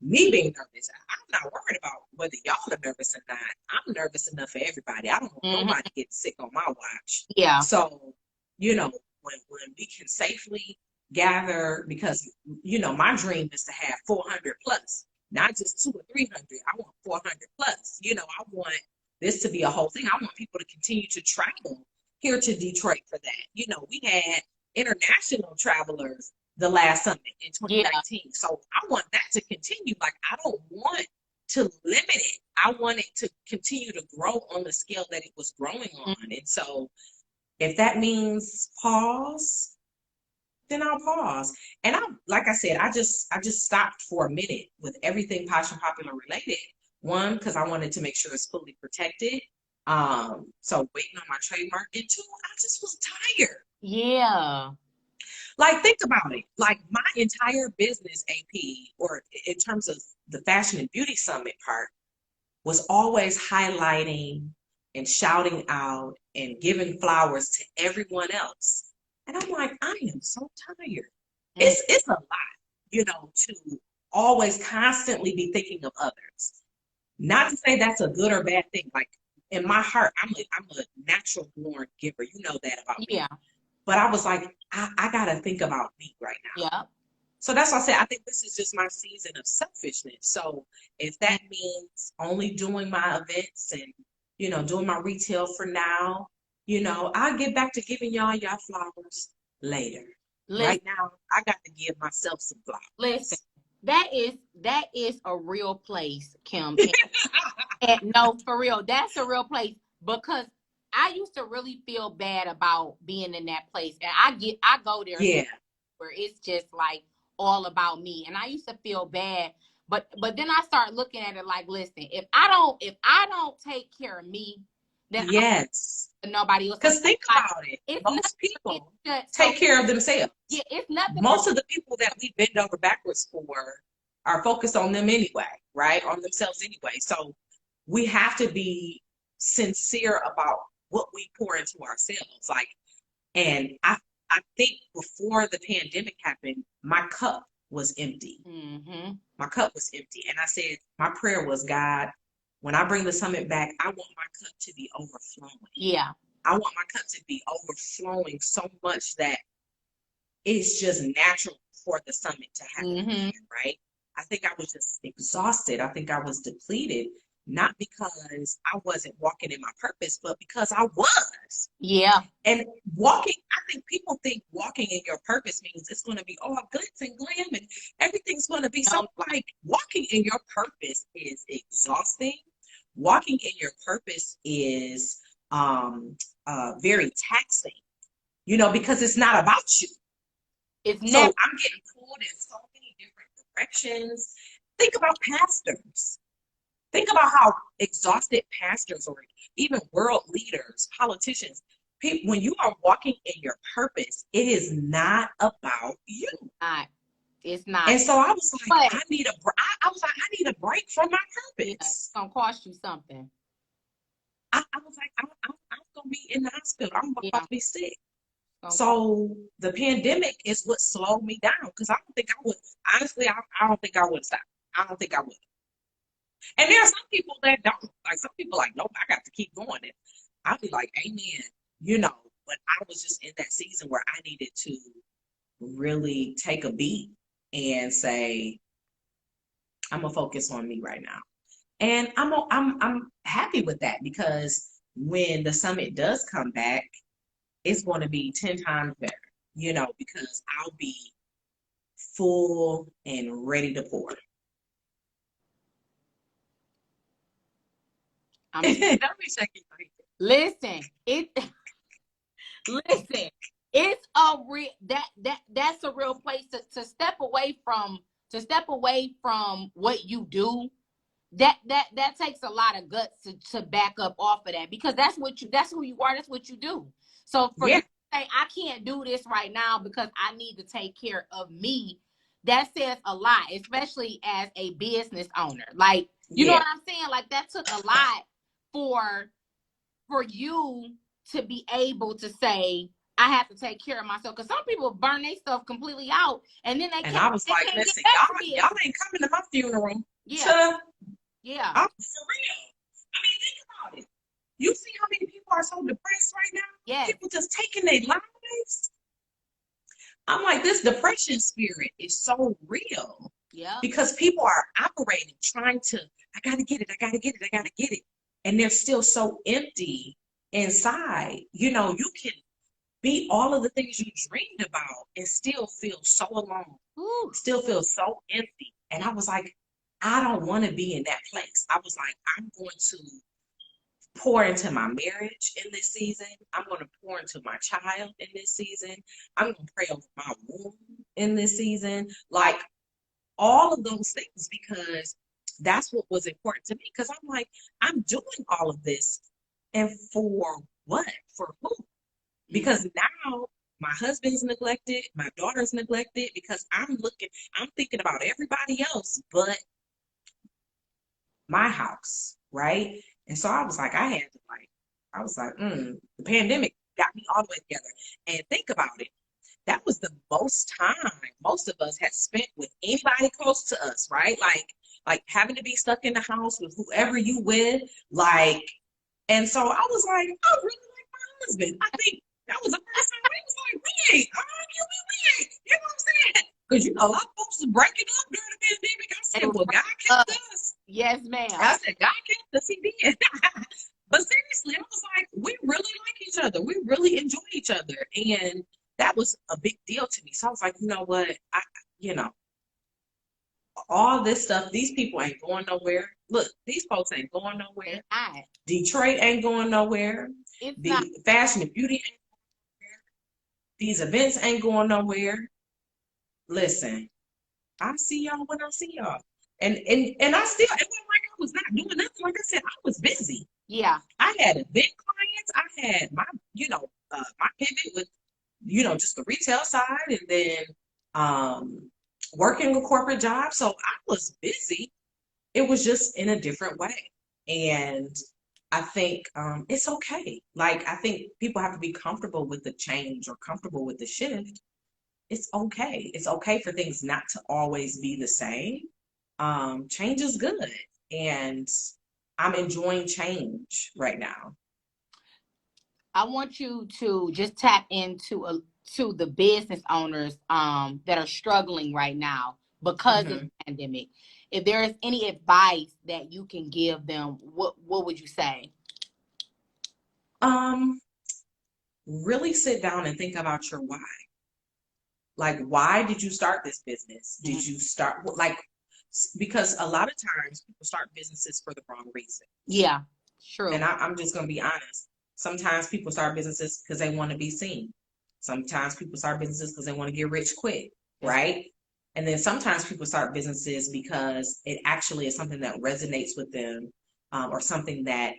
me being nervous. I'm not worried about whether y'all are nervous or not. I'm nervous enough for everybody. I don't want nobody getting sick on my watch. So, you know, when we can safely gather, because, you know, my dream is to have 400 plus, not just 200 or 300. I want 400 plus. You know, I want this to be a whole thing. I want people to continue to travel here to Detroit for that. You know, we had international travelers the last summit in 2019. So I want that to continue. Like, I don't want to limit it. I want it to continue to grow on the scale that it was growing on. And so if that means pause, then I'll pause. And like I said, I just stopped for a minute with everything Posh and Popular related. One, because I wanted to make sure it's fully protected. So waiting on my trademark. And two, I just was tired.
Yeah.
Like, think about it. Like, my entire business, AP, or in terms of the Fashion and Beauty Summit part, was always highlighting and shouting out and giving flowers to everyone else. And I'm like, I am so tired. It's a lot, you know, to always constantly be thinking of others. Not to say that's a good or bad thing. Like, in my heart, I'm a natural born giver. You know that about me. But I was like, I got to think about me right now. So that's why I said, I think this is just my season of selfishness. So if that means only doing my events and, you know, doing my retail for now, you know, I'll get back to giving y'all flowers later. Right now, I got to give myself some flowers.
Listen, that is a real place, Kim. And no, for real, that's a real place, because I used to really feel bad about being in that place. And I go there where it's just like all about me. And I used to feel bad. But then I start looking at it like, listen, if I don't take care of me, then nobody else.
Because think about it. Most people take care of themselves.
Yeah, it's nothing.
Most of the people that we bend over backwards for are focused on them anyway, right? On themselves anyway. So we have to be sincere about what we pour into ourselves. Like, and I think before the pandemic happened, my cup was empty. My cup was empty. And I said, my prayer was, God, when I bring the summit back, I want my cup to be overflowing. I want my cup to be overflowing so much that it's just natural for the summit to happen, right? I think I was just exhausted. I think I was depleted, not because I wasn't walking in my purpose, but because I was. And walking, I think people think walking in your purpose means it's going to be all glitz and glam and everything's going to be so, like, walking in your purpose is exhausting. Walking in your purpose is very taxing, you know, because it's not about you. So I'm getting pulled in so many different directions. Think about pastors. Think about how exhausted pastors or even world leaders, politicians, people, when you are walking in your purpose, it is not about you.
It's not.
And so I was like, I need a break from my purpose.
It's gonna cost you something.
I was like, I'm gonna be in the hospital. I'm about to be sick. So the pandemic is what slowed me down, because I don't think I would. Honestly, I don't think I would stop. I don't think I would. And there are some people that don't. Like some people like, nope, I got to keep going. And I'll be like, amen, you know. But I was just in that season where I needed to really take a beat and say, I'm gonna focus on me right now. And I'm happy with that because when the summit does come back, it's going to be 10 times better, you know, because I'll be full and ready to pour.
Listen, listen, it's a real that's a real place to step away from what you do. That takes a lot of guts to back up off of that, because that's who you are, that's what you do. So for you to say, I can't do this right now because I need to take care of me, that says a lot, especially as a business owner. Like, you know what I'm saying? Like, that took a lot for you to be able to say, I have to take care of myself. Because some people burn their stuff completely out, and then they can't.
I was like, listen, y'all ain't coming to my funeral. Yeah. I'm for real. I mean, think about it. You see how many people are so depressed right now?
Yeah.
People just taking their lives. I'm like, this depression spirit is so real.
Yeah.
Because people are operating, trying to, I gotta get it, I gotta get it, I gotta get it. And they're still so empty inside. You know, you can be all of the things you dreamed about and still feel so alone.
Ooh.
Still feel so empty. And I was like, I don't want to be in that place. I was like, I'm going to pour into my marriage in this season. I'm going to pour into my child in this season. I'm going to pray over my womb in this season. Like all of those things, because that's what was important to me. Because I'm like, I'm doing all of this. And for what? For who? Because now my husband's neglected, my daughter's neglected, because I'm thinking about everybody else but my house, right? And so I was like, the pandemic got me all the way together. And think about it. That was the most time most of us had spent with anybody close to us, right? Like having to be stuck in the house with whoever you with, like, and so I was like, I really like my husband. I think that was the first time I was like, we ain't arguing, you know what I'm saying? Because you know, a lot of folks was breaking up during the pandemic. I said, well, God kept us.
Yes, ma'am.
I said, God kept us, he did. But seriously, I was like, we really like each other. We really enjoy each other. And that was a big deal to me. So I was like, you know what? All this stuff, these people ain't going nowhere. Look, these folks ain't going nowhere. Detroit ain't going nowhere. Fashion and beauty ain't going nowhere. These events ain't going nowhere. Listen, I see y'all when I see y'all. And I still, it wasn't like I was not doing nothing. Like I said, I was busy.
Yeah.
I had event clients. I had my, my pivot with, just the retail side, and then working a corporate job. So I was busy. It was just in a different way. And I think it's okay. Like, I think people have to be comfortable with the change or comfortable with the shift. It's okay. It's okay for things not to always be the same. Change is good. And I'm enjoying change right now.
I want you to just tap into to the business owners that are struggling right now because of the pandemic. If there is any advice that you can give them, what would you say?
Really sit down and think about your why. Like, why did you start this business? Did you start because a lot of times people start businesses for the wrong reason.
Yeah, true.
And I'm just going to be honest. Sometimes people start businesses because they want to be seen. Sometimes people start businesses because they want to get rich quick, right? And then sometimes people start businesses because it actually is something that resonates with them, or something that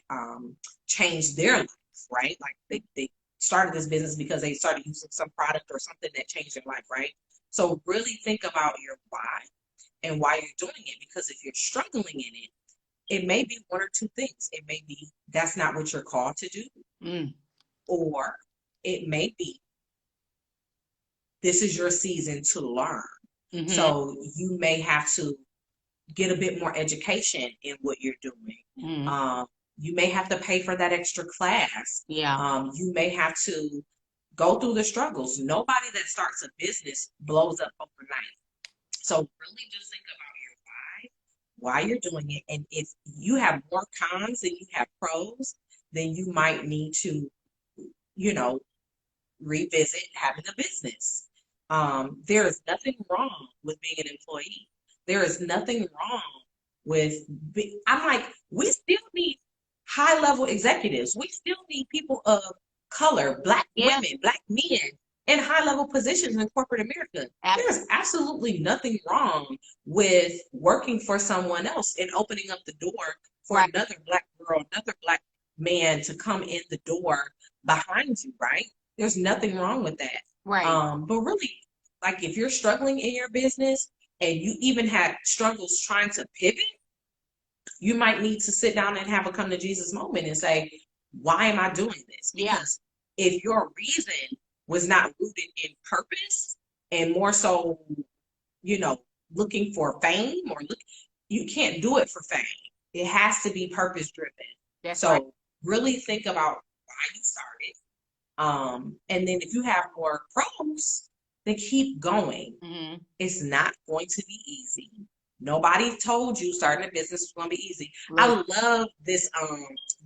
changed their life, right? Like they started this business because they started using some product or something that changed their life, right? So really think about your why and why you're doing it, because if you're struggling in it, it may be one or two things. It may be that's not what you're called to do, or it may be this is your season to learn. So you may have to get a bit more education in what you're doing. You may have to pay for that extra class. You may have to go through the struggles. Nobody that starts a business blows up overnight. So really just think about why you're doing it. And if you have more cons than you have pros, then you might need to, revisit having a business. There is nothing wrong with being an employee. There is nothing wrong with, I'm like, we still need high level executives. We still need people of color, Black women, Black men in high level positions in corporate America. There's absolutely nothing wrong with working for someone else and opening up the door for another Black girl, another Black man to come in the door behind you, right? There's nothing wrong with that. But really, like if you're struggling in your business and you even had struggles trying to pivot, you might need to sit down and have a come to Jesus moment and say, why am I doing this? Because if your reason was not rooted in purpose and more so, looking for fame you can't do it for fame. It has to be purpose driven. Really think about why you started. And then if you have more pros, then keep going. It's not going to be easy. Nobody told you starting a business was going to be easy. I love this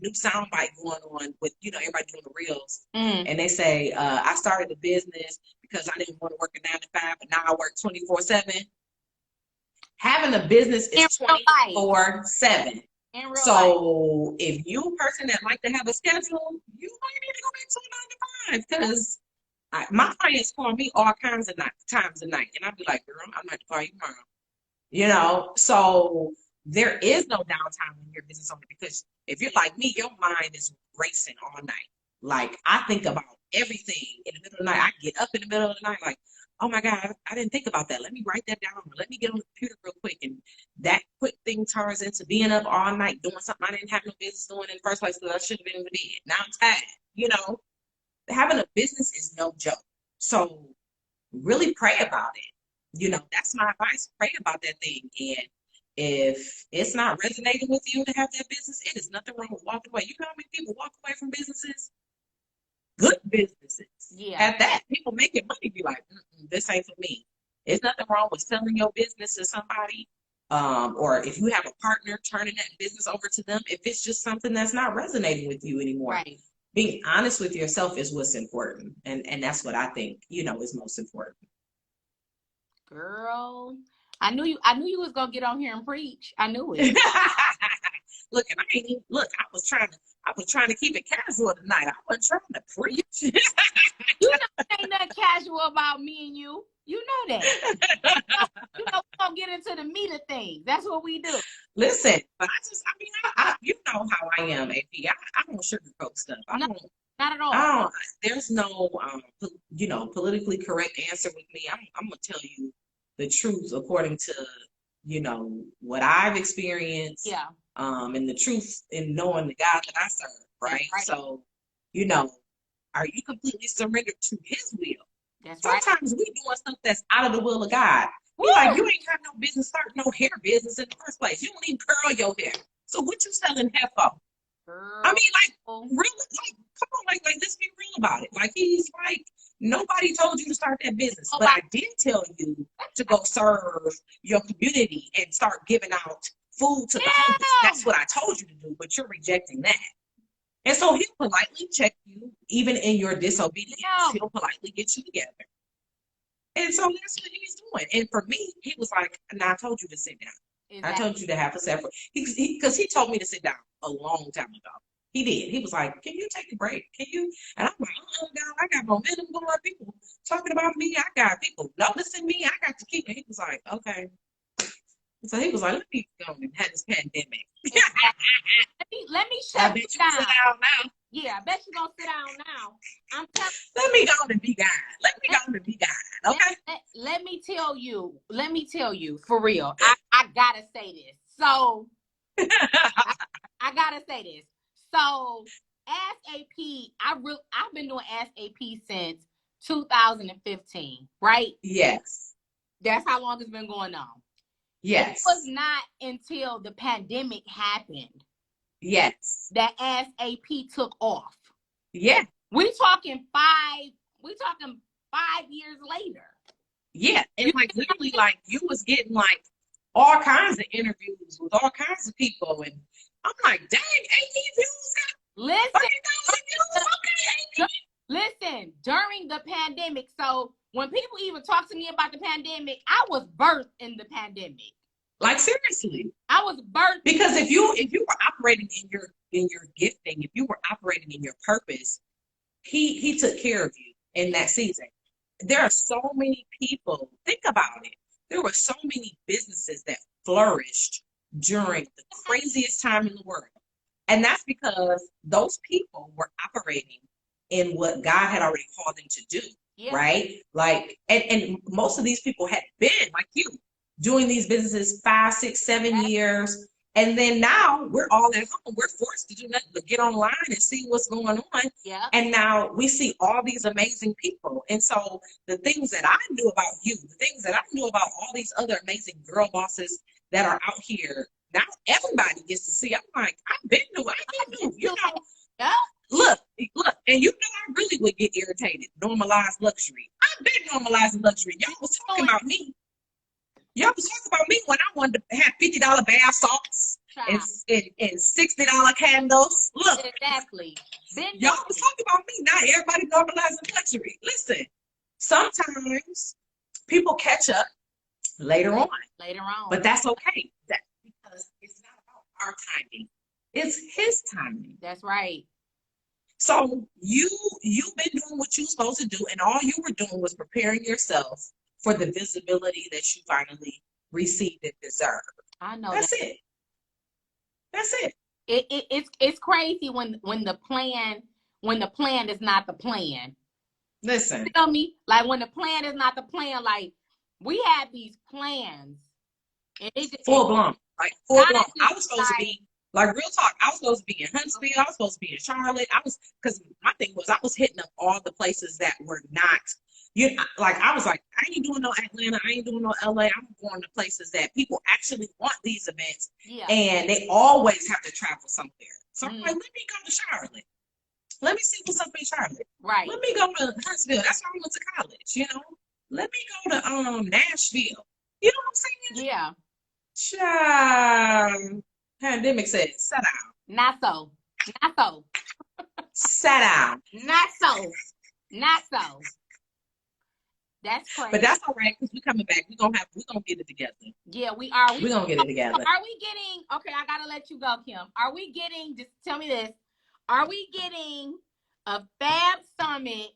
new soundbite going on with, everybody doing the reels. And they say, I started a business because I didn't want to work a 9 to 5, but now I work 24/7. Having a business is 24/7. So if you're a person that like to have a schedule, you might need to go back to a 9 to 5 because my clients call me all kinds of times a night. And I'd be like, girl, I'm going to call you tomorrow. So there is no downtime in your business owner because if you're like me, your mind is racing all night. Like I think about everything in the middle of the night. I get up in the middle of the night like, oh my God, I didn't think about that. Let me write that down. Or let me get on the computer real quick. And that quick thing turns into being up all night doing something I didn't have no business doing in the first place because I should have been in the bed. Now I'm tired. Having a business is no joke. So really pray about it. That's my advice. Pray about that thing. And if it's not resonating with you to have that business, it is nothing wrong with walking away. You know how many people walk away from businesses? Good businesses. At that, people making money be like, this ain't for me. There's nothing wrong with selling your business to somebody. Or if you have a partner, turning that business over to them, if it's just something that's not resonating with you anymore. Being honest with yourself is what's important. And that's what I think, is most important.
Girl, I knew you was gonna get on here and preach. I knew it.
Look, and I was trying to keep it casual tonight. I wasn't trying to preach.
You know ain't nothing casual about me and you. You know that. We don't get into the meat of things. That's what we do.
Listen, but I you know how I am, AP. I don't sugarcoat stuff.
Not at all.
There's no politically correct answer with me. I'm gonna tell you the truth according to what I've experienced. And the truth in knowing the God that I serve, right? So, are you completely surrendered to His will? Sometimes we doing stuff that's out of the will of God. You ain't have no business starting no hair business in the first place. You don't even curl your hair. So what you selling hair for? I mean, really, come on, let's be real about it. He's like, nobody told you to start that business, but I did tell you to go serve your community and start giving out food to the homeless. That's what I told you to do, but you're rejecting that. And so he'll politely check you, even in your disobedience. He'll politely get you together. And so that's what he's doing. And for me, he was like, "No, I told you to sit down. Exactly. I told you to have a separate." Because he told me to sit down a long time ago. He did. He was like, "Can you take a break? Can you?" And I'm like, "Oh God, I got momentum going. People talking about me. I got people noticing me. I got to keep it." He was like, "Okay." So he was like, "Let me go and have this pandemic."
let me shut you down. Sit down now. Yeah, I bet you gonna sit down now. I'm telling.
Let me go and be God. Let me go and be God. Okay.
Let me tell you. Let me tell you for real. I gotta say this. So I gotta say this. So Ask AP, I've been doing Ask AP since 2015, right?
Yes.
That's how long it's been going on.
Yes.
It was not until the pandemic happened.
Yes.
That ASAP took off.
Yeah.
We talking 5 years later.
Yeah. And like literally like you was getting like all kinds of interviews with all kinds of people. And I'm like, dang, 18 views.
Listen.
30,000 views. Okay, 18.
Listen, during the pandemic, so when people even talk to me about the pandemic, I was birthed in the pandemic.
Like seriously.
I was birthed.
Because if you were operating in your gifting, if you were operating in your purpose, he took care of you in that season. There are so many people, think about it. There were so many businesses that flourished during the craziest time in the world. And that's because those people were operating in what God had already called them to do. Yeah. Right? Like, and most of these people had been like you doing these businesses 5, 6, 7 years. And then now we're all at home. We're forced to do nothing but get online and see what's going on. Yeah. And now we see all these amazing people. And so the things that I knew about you, the things that I knew about all these other amazing girl bosses that are out here, now everybody gets to see. I'm like, I've been new, you know. Yeah. Look, and you know I really would get irritated. Normalized luxury. I've been normalizing luxury. Y'all was talking about me. Y'all was talking about me when I wanted to have $50 bath salts and $60 candles. Look. Exactly. Y'all was talking about me. Not everybody normalizing luxury. Listen, sometimes people catch up later on. But that's okay. That's because it's not about our timing. It's his timing.
That's right.
So you've been doing what you're supposed to do, and all you were doing was preparing yourself for the visibility that you finally received and deserve.
I know.
That's it. That's it.
It's crazy when the plan is not the plan.
Listen.
You feel me? Like when the plan is not the plan, like we have these plans. And
full blown. Like full blown. I was supposed to be like real talk. I was supposed to be in Huntsville. I was supposed to be in Charlotte. Because my thing was I was hitting up all the places that were not, like I was like, I ain't doing no Atlanta. I ain't doing no LA. I'm going to places that people actually want these events. Yeah. And they always have to travel somewhere. So I'm like, let me go to Charlotte. Let me see what's up in Charlotte.
Right.
Let me go to Huntsville. That's where I went to college, you know. Let me go to Nashville. You know what I'm saying?
Yeah.
Child. Pandemic says, sit down.
Not so. Not so.
Sit down.
Not so. Not so. That's crazy.
But that's all right, because we're coming back. We're gonna get it together.
Yeah, we are.
We're gonna get it together.
Are we getting, okay, I gotta let you go, Kim. Are we getting, just tell me this, are we getting a Fab Summit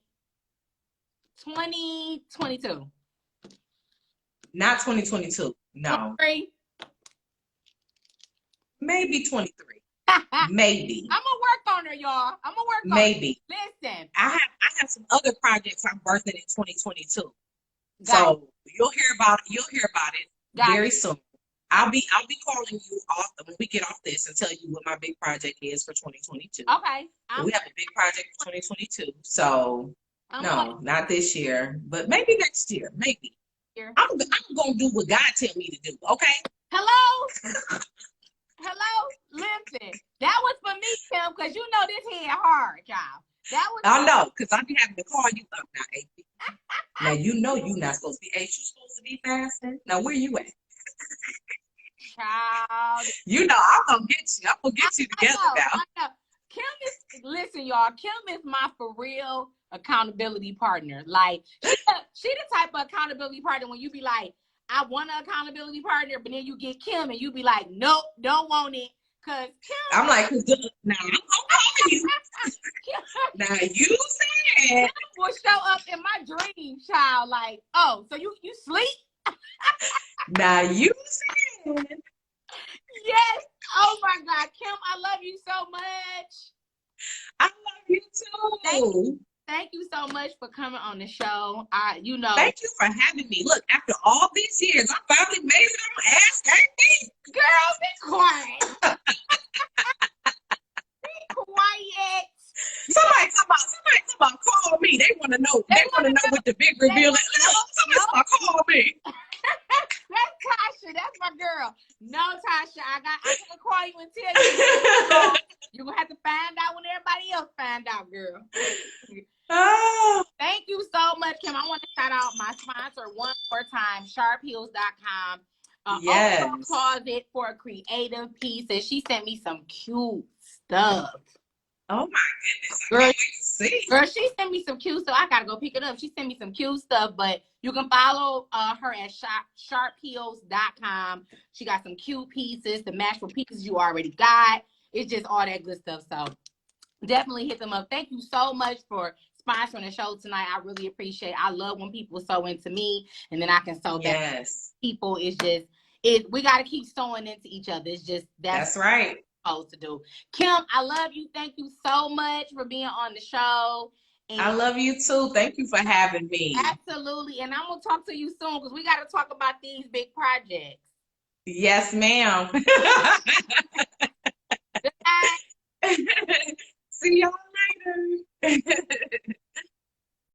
2022?
Not 2022. No.
23?
Maybe 23. Maybe.
I'm gonna work on her, y'all. I'm gonna work on
Maybe.
Her. Listen.
I have some other projects I'm birthing in 2022. So you'll hear about it very soon. I'll be calling you off when we get off this and tell you what my big project is for 2022.
Okay.
We have a big project for 2022. So no, not this year, but maybe next year. Maybe. I'm gonna do what God tell me to do. Okay.
Hello. Hello. Listen, that was for me, Kim, because you know this hit hard, y'all. That was.
I know, because I be having to call you up now, AP. Now you know you're not supposed to be. Ain't you supposed to be fasting? Now where you at?
Child.
You know I'm gonna get you. I'm gonna get you together now.
I know. Kim is, listen, y'all. Kim is my for real accountability partner. Like she the type of accountability partner when you be like, I want an accountability partner, but then you get Kim and you be like, nope, don't want it. Cause Kim,
I'm like, now I'm gonna call you. Now you said
Kim will show up in my dream, child. Like, oh, so you sleep?
Now you said.
Yes. Oh my God, Kim, I love you so much.
I love you too.
Thank you so much for coming on the show.
Thank you for having me. Look, after all these years, I finally made it on Ask AP.
Girl, be quiet. Be quiet.
Somebody come on, call me. They want to know. They want to know what the big reveal is. Somebody call me.
That's Tasha. That's my girl. Tasha. I can't call you and tell you. You're gonna have to find out when everybody else find out, girl.
Oh.
Thank you so much, Kim. I want to shout out my sponsor one more time, sharpheels.com.
Yes.
Open closet for creative pieces. She sent me some cute stuff.
Oh my goodness. I can't wait to see.
Girl, she sent me some cute stuff. I gotta go pick it up. She sent me some cute stuff, but you can follow her at sharpheels.com. She got some cute pieces to match with pieces you already got. It's just all that good stuff. So definitely hit them up. Thank you so much for sponsoring the show tonight. I really appreciate it. I love when people sew into me and then I can sew back. People, it's just we got to keep sewing into each other. It's just
that's right.
Supposed to do. Kim, I love you. Thank you so much for being on the show.
And I love you too. Thank you for having me.
Absolutely. And I'm gonna talk to you soon because we got to talk about these big projects.
Yes, ma'am. See y'all later.